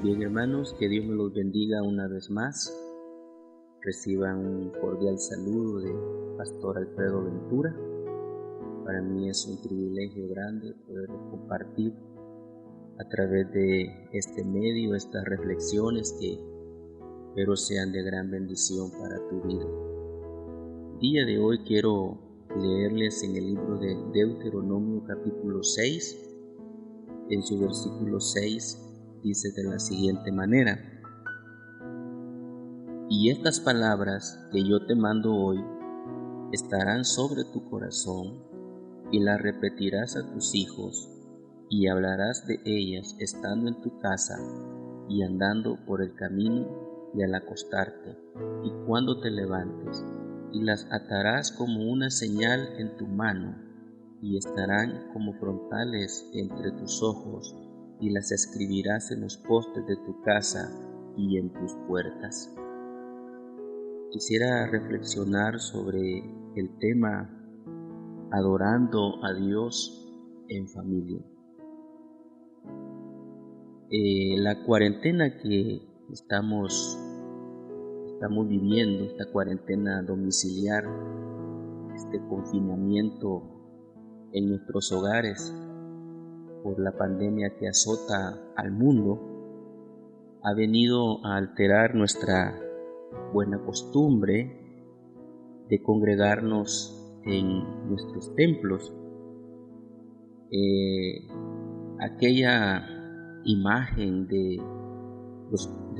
Bien, hermanos, que Dios me los bendiga una vez más. Reciban un cordial saludo de Pastor Alfredo Ventura. Para mí es un privilegio grande poder compartir a través de este medio estas reflexiones que espero sean de gran bendición para tu vida. El día de hoy quiero leerles en el libro de Deuteronomio capítulo 6, en su versículo 6, dice de la siguiente manera: y estas palabras que yo te mando hoy estarán sobre tu corazón, y las repetirás a tus hijos, y hablarás de ellas estando en tu casa, y andando por el camino, y al acostarte, y cuando te levantes, y las atarás como una señal en tu mano, y estarán como frontales entre tus ojos, y las escribirás en los postes de tu casa y en tus puertas. Quisiera reflexionar sobre el tema adorando a Dios en familia. La cuarentena que estamos viviendo, esta cuarentena domiciliar, este confinamiento en nuestros hogares por la pandemia que azota al mundo, ha venido a alterar nuestra buena costumbre de congregarnos en nuestros templos. Aquella imagen de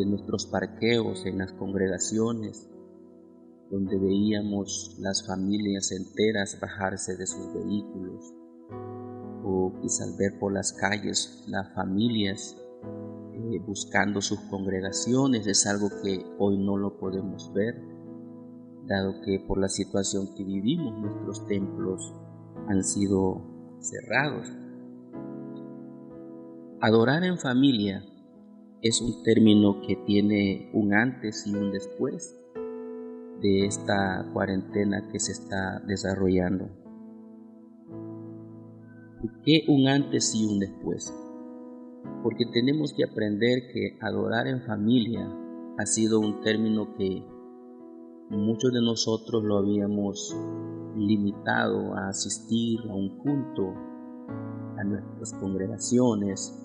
nuestros parqueos en las congregaciones, donde veíamos las familias enteras bajarse de sus vehículos, o quizás ver por las calles las familias buscando sus congregaciones, es algo que hoy no lo podemos ver, dado que por la situación que vivimos nuestros templos han sido cerrados. Adorar en familia es un término que tiene un antes y un después de esta cuarentena que se está desarrollando. ¿Por qué un antes y un después? Porque tenemos que aprender que adorar en familia ha sido un término que muchos de nosotros lo habíamos limitado a asistir a un culto, a nuestras congregaciones.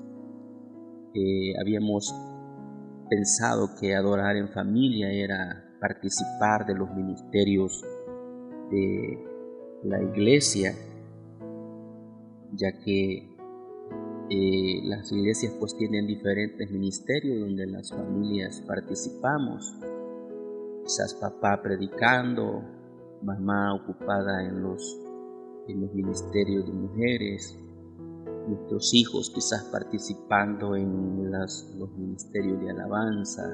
Habíamos pensado que adorar en familia era participar de los ministerios de la iglesia, ya que las iglesias pues tienen diferentes ministerios donde las familias participamos. Quizás papá predicando, mamá ocupada en los ministerios de mujeres, nuestros hijos quizás participando en los ministerios de alabanza,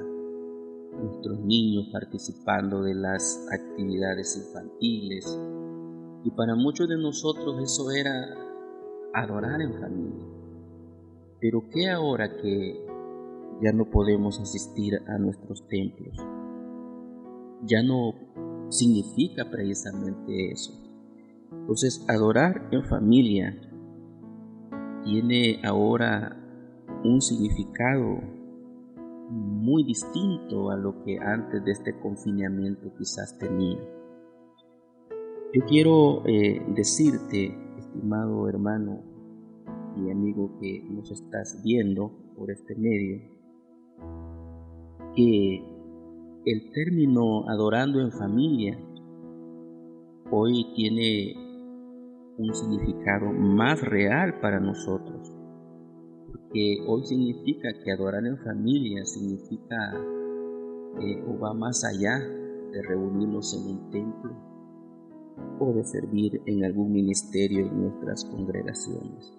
nuestros niños participando de las actividades infantiles. Y para muchos de nosotros eso era adorar en familia. Pero ¿qué ahora que ya no podemos asistir a nuestros templos? Ya no significa precisamente eso. Entonces, adorar en familia tiene ahora un significado muy distinto a lo que antes de este confinamiento quizás tenía. Yo quiero decirte, estimado hermano y amigo que nos estás viendo por este medio, que el término adorando en familia hoy tiene un significado más real para nosotros, porque hoy significa que adorar en familia significa o va más allá de reunirnos en un templo o de servir en algún ministerio en nuestras congregaciones.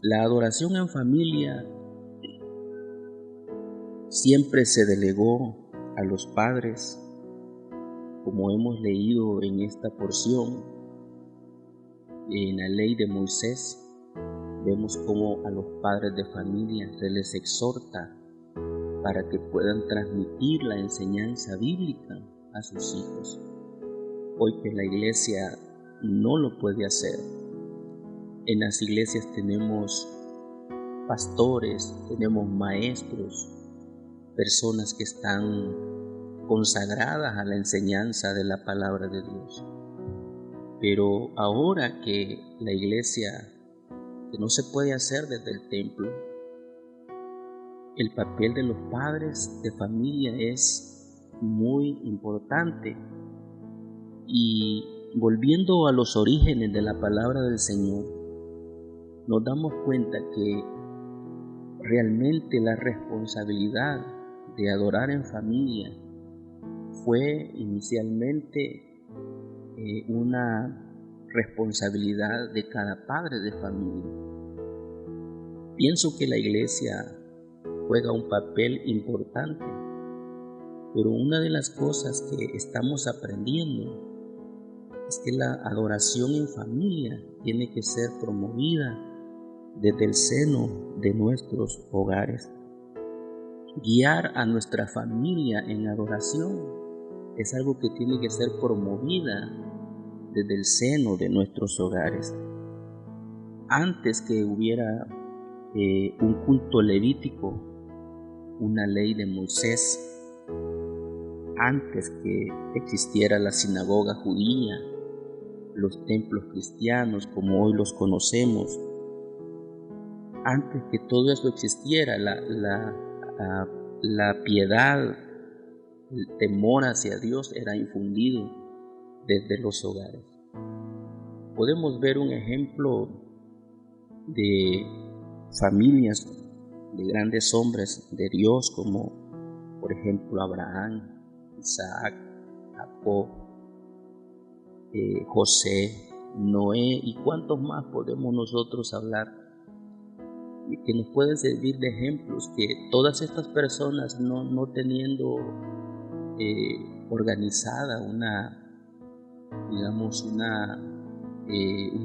La adoración en familia siempre se delegó a los padres, como hemos leído en esta porción. En la ley de Moisés vemos cómo a los padres de familia se les exhorta para que puedan transmitir la enseñanza bíblica a sus hijos. Hoy que la iglesia no lo puede hacer, en las iglesias tenemos pastores, tenemos maestros, personas que están consagradas a la enseñanza de la palabra de Dios. Pero ahora que la iglesia, que no se puede hacer desde el templo, el papel de los padres de familia es muy importante. Y volviendo a los orígenes de la palabra del Señor, nos damos cuenta que realmente la responsabilidad de adorar en familia fue inicialmente una responsabilidad de cada padre de familia. Pienso que la iglesia juega un papel importante, pero una de las cosas que estamos aprendiendo es que la adoración en familia tiene que ser promovida desde el seno de nuestros hogares. Guiar a nuestra familia en adoración es algo que tiene que ser promovida desde el seno de nuestros hogares. Antes que hubiera un culto levítico, una ley de Moisés, antes que existiera la sinagoga judía, los templos cristianos como hoy los conocemos, antes que todo eso existiera, la piedad, el temor hacia Dios era infundido desde los hogares. Podemos ver un ejemplo de familias de grandes hombres de Dios como por ejemplo Abraham, Isaac, Jacob, José, Noé y cuántos más podemos nosotros hablar que nos pueden servir de ejemplos, que todas estas personas no teniendo organizada un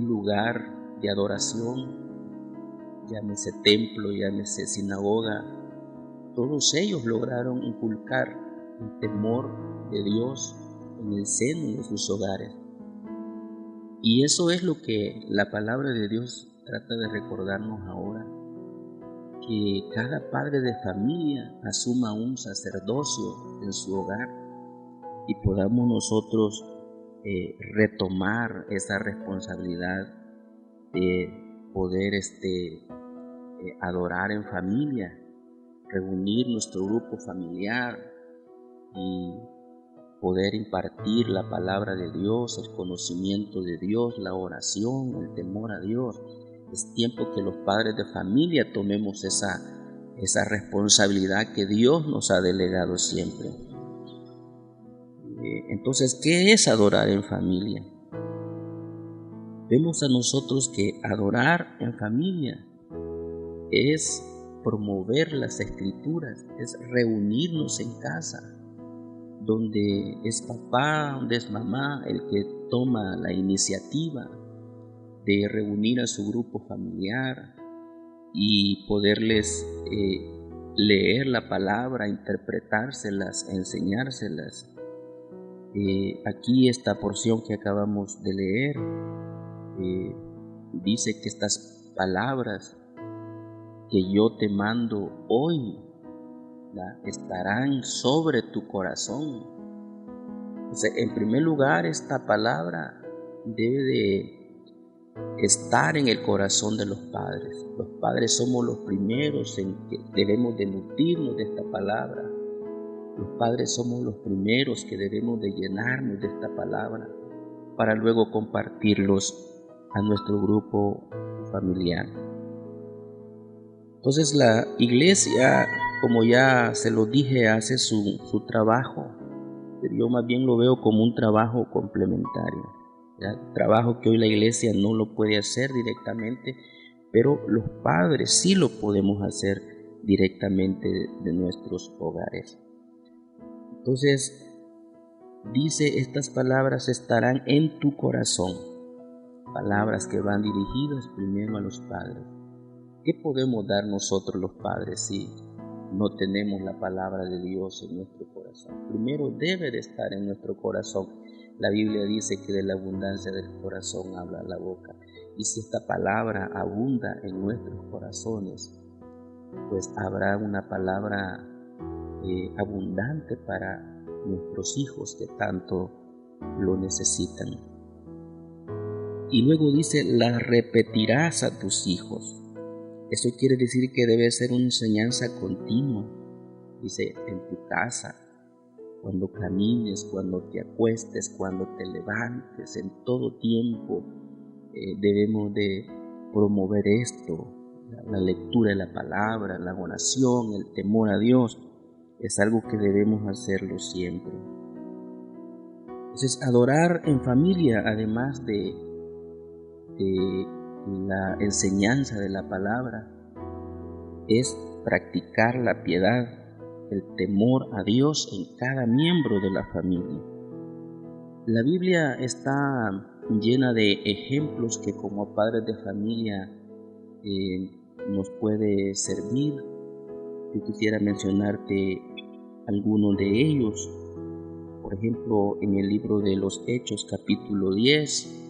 lugar de adoración, llámese templo, llámese sinagoga, todos ellos lograron inculcar el temor de Dios en el seno de sus hogares. Y eso es lo que la palabra de Dios trata de recordarnos ahora, que cada padre de familia asuma un sacerdocio en su hogar y podamos nosotros retomar esa responsabilidad de poder adorar en familia, reunir nuestro grupo familiar y poder impartir la palabra de Dios, el conocimiento de Dios, la oración, el temor a Dios. Es tiempo que los padres de familia tomemos esa responsabilidad que Dios nos ha delegado siempre. Entonces, ¿qué es adorar en familia? Vemos a nosotros que adorar en familia es promover las escrituras, es reunirnos en casa, donde es papá, donde es mamá el que toma la iniciativa de reunir a su grupo familiar y poderles leer la palabra, interpretárselas, enseñárselas. Aquí esta porción que acabamos de leer dice que estas palabras que yo te mando hoy estarán sobre tu corazón. Entonces, en primer lugar, esta palabra debe de estar en el corazón de los padres. Los padres somos los primeros en que debemos de nutrirnos de esta palabra. Los padres somos los primeros que debemos de llenarnos de esta palabra para luego compartirlos a nuestro grupo familiar. Entonces la iglesia, como ya se lo dije, hace su trabajo, pero yo más bien lo veo como un trabajo complementario, ¿ya? Trabajo que hoy la iglesia no lo puede hacer directamente, pero los padres sí lo podemos hacer directamente de nuestros hogares. Entonces, dice, estas palabras estarán en tu corazón, palabras que van dirigidas primero a los padres. ¿Qué podemos dar nosotros los padres si no tenemos la palabra de Dios en nuestro corazón? Primero debe de estar en nuestro corazón. La Biblia dice que de la abundancia del corazón habla la boca. Y si esta palabra abunda en nuestros corazones, pues habrá una palabra abundante para nuestros hijos que tanto lo necesitan. Y luego dice, la repetirás a tus hijos. Eso quiere decir que debe ser una enseñanza continua. Dice, en tu casa, cuando camines, cuando te acuestes, cuando te levantes, en todo tiempo debemos de promover esto, la lectura de la palabra, la oración, el temor a Dios. Es algo que debemos hacerlo siempre. Entonces, adorar en familia, además de la enseñanza de la palabra, es practicar la piedad, el temor a Dios en cada miembro de la familia. La Biblia está llena de ejemplos que como padres de familia nos puede servir. Yo quisiera mencionarte algunos de ellos. Por ejemplo, en el libro de los Hechos, capítulo 10,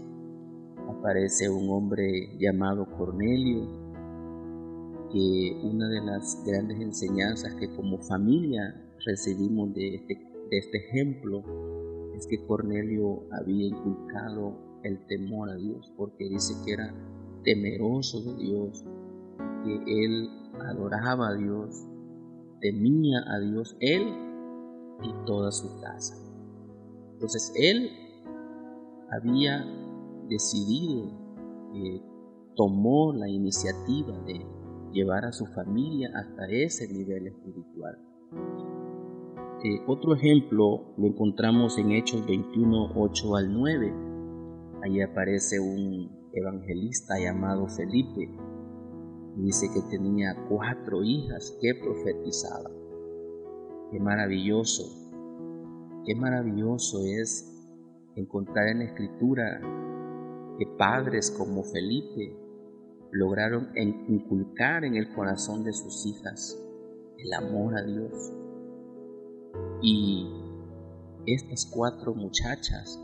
aparece un hombre llamado Cornelio, que una de las grandes enseñanzas que como familia recibimos de este ejemplo es que Cornelio había inculcado el temor a Dios, porque dice que era temeroso de Dios, que él adoraba a Dios, temía a Dios, él y toda su casa. Entonces él había decidido, tomó la iniciativa de llevar a su familia hasta ese nivel espiritual. Otro ejemplo lo encontramos en Hechos 21, 8 al 9. Allí aparece un evangelista llamado Felipe. Dice que tenía 4 hijas que profetizaban. Qué maravilloso es encontrar en la Escritura que padres como Felipe lograron inculcar en el corazón de sus hijas el amor a Dios. Y estas 4 muchachas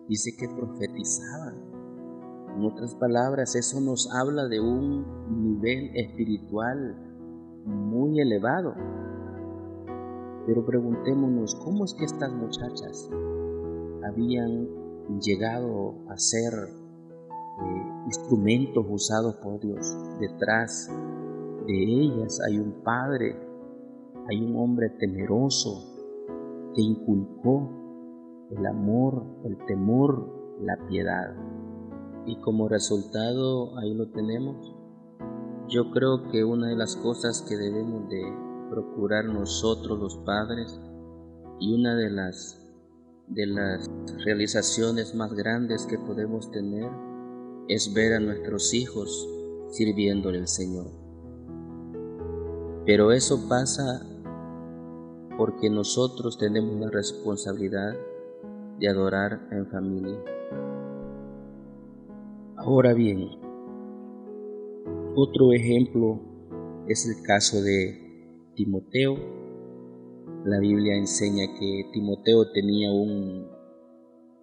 dice que profetizaban. En otras palabras, eso nos habla de un nivel espiritual muy elevado. Pero preguntémonos, ¿cómo es que estas muchachas habían llegado a ser instrumentos usados por Dios? Detrás de ellas hay un padre, hay un hombre temeroso que inculcó el amor, el temor, la piedad. Y como resultado, ahí lo tenemos. Yo creo que una de las cosas que debemos de procurar nosotros los padres, y una de las realizaciones más grandes que podemos tener, es ver a nuestros hijos sirviéndole al Señor. Pero eso pasa porque nosotros tenemos la responsabilidad de adorar en familia. Ahora bien, otro ejemplo es el caso de Timoteo. La Biblia enseña que Timoteo tenía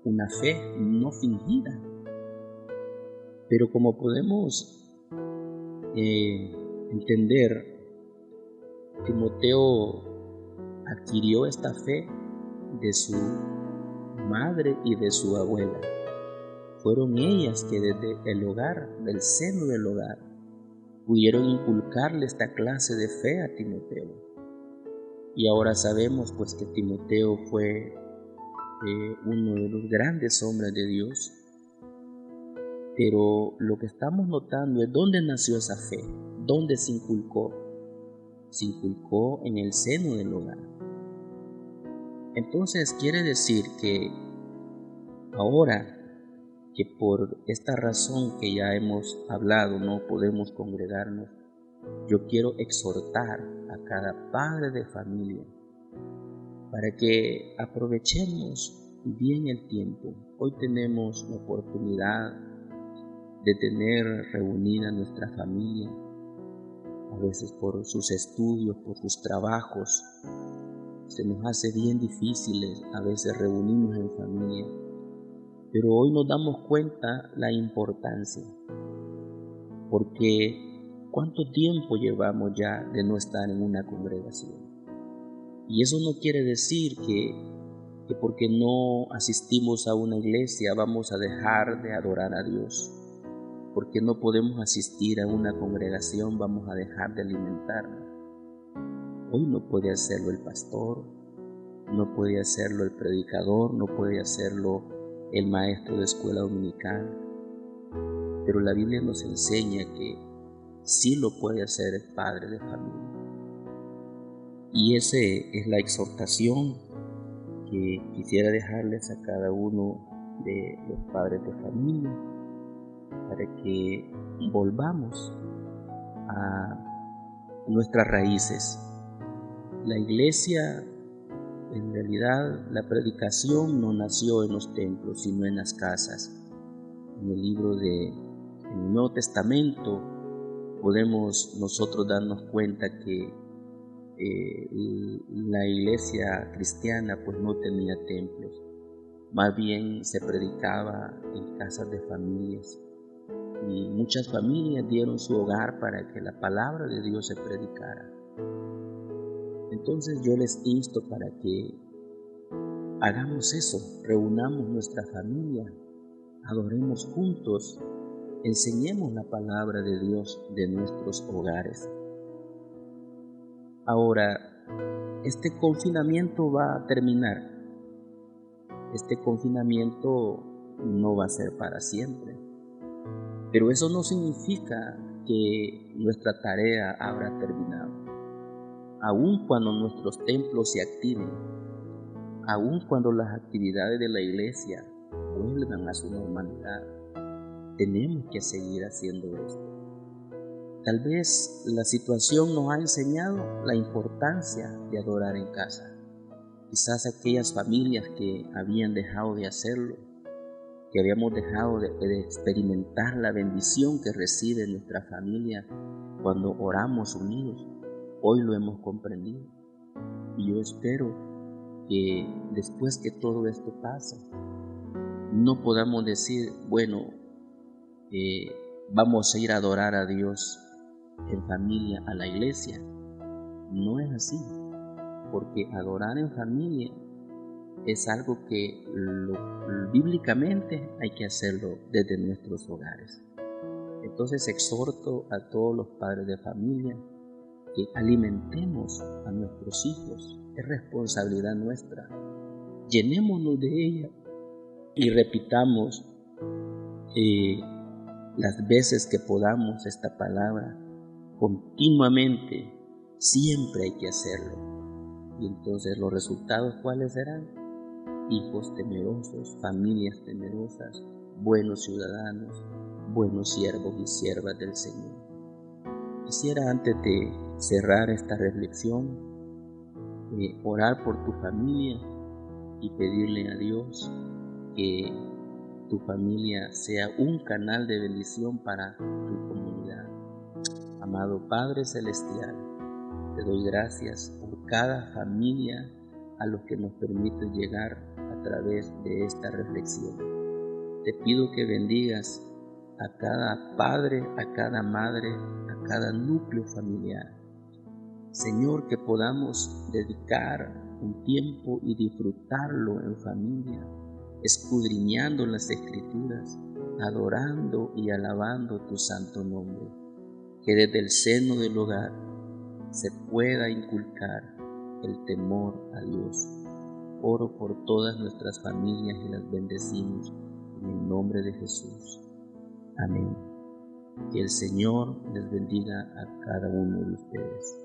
una fe no fingida. Pero como podemos entender, Timoteo adquirió esta fe de su madre y de su abuela. Fueron ellas que desde el hogar, del seno del hogar, pudieron inculcarle esta clase de fe a Timoteo. Y ahora sabemos pues que Timoteo fue uno de los grandes hombres de Dios. Pero lo que estamos notando es dónde nació esa fe, dónde se inculcó. Se inculcó en el seno del hogar. Entonces quiere decir que ahora que por esta razón que ya hemos hablado no podemos congregarnos, yo quiero exhortar a cada padre de familia para que aprovechemos bien el tiempo. Hoy tenemos la oportunidad de tener reunida nuestra familia, a veces por sus estudios, por sus trabajos. Se nos hace bien difícil a veces reunirnos en familia, pero hoy nos damos cuenta la importancia, porque ¿Cuánto tiempo llevamos ya de no estar en una congregación? Y eso no quiere decir que porque no asistimos a una iglesia vamos a dejar de adorar a Dios. Porque no podemos asistir a una congregación vamos a dejar de alimentarnos. Hoy no puede hacerlo el pastor, no puede hacerlo el predicador, no puede hacerlo el maestro de escuela dominical. Pero la Biblia nos enseña que sí lo puede hacer el padre de familia. Y esa es la exhortación que quisiera dejarles a cada uno de los padres de familia, para que volvamos a nuestras raíces. La iglesia, en realidad, la predicación no nació en los templos, sino en las casas. En el Nuevo Testamento podemos nosotros darnos cuenta que la iglesia cristiana pues no tenía templos, más bien se predicaba en casas de familias, y muchas familias dieron su hogar para que la palabra de Dios se predicara. Entonces yo les insto para que hagamos eso, reunamos nuestra familia, adoremos juntos, enseñemos la palabra de Dios de nuestros hogares. Ahora, este confinamiento va a terminar. Este confinamiento no va a ser para siempre. Pero eso no significa que nuestra tarea habrá terminado. Aun cuando nuestros templos se activen, aun cuando las actividades de la iglesia vuelvan a su normalidad, tenemos que seguir haciendo esto. Tal vez la situación nos ha enseñado la importancia de adorar en casa. Quizás aquellas familias que habían dejado de hacerlo, que habíamos dejado de experimentar la bendición que recibe nuestra familia cuando oramos unidos, hoy lo hemos comprendido. Y yo espero que después que todo esto pase, no podamos decir, bueno, vamos a ir a adorar a Dios en familia a la iglesia. No es así, porque adorar en familia es algo que bíblicamente hay que hacerlo desde nuestros hogares. Entonces exhorto a todos los padres de familia que alimentemos a nuestros hijos, es responsabilidad nuestra. Llenémonos de ella y repitamos las veces que podamos esta palabra continuamente. Siempre hay que hacerlo. Y entonces los resultados, ¿cuáles serán? Hijos temerosos, familias temerosas, buenos ciudadanos, buenos siervos y siervas del Señor. Quisiera, antes de cerrar esta reflexión, orar por tu familia y pedirle a Dios que tu familia sea un canal de bendición para tu comunidad. Amado Padre Celestial, te doy gracias por cada familia a los que nos permite llegar a través de esta reflexión. Te pido que bendigas a cada padre, a cada madre, a cada núcleo familiar. Señor, que podamos dedicar un tiempo y disfrutarlo en familia, escudriñando las Escrituras, adorando y alabando tu santo nombre. Que desde el seno del hogar se pueda inculcar el temor a Dios. Oro por todas nuestras familias y las bendecimos en el nombre de Jesús. Amén. Que el Señor les bendiga a cada uno de ustedes.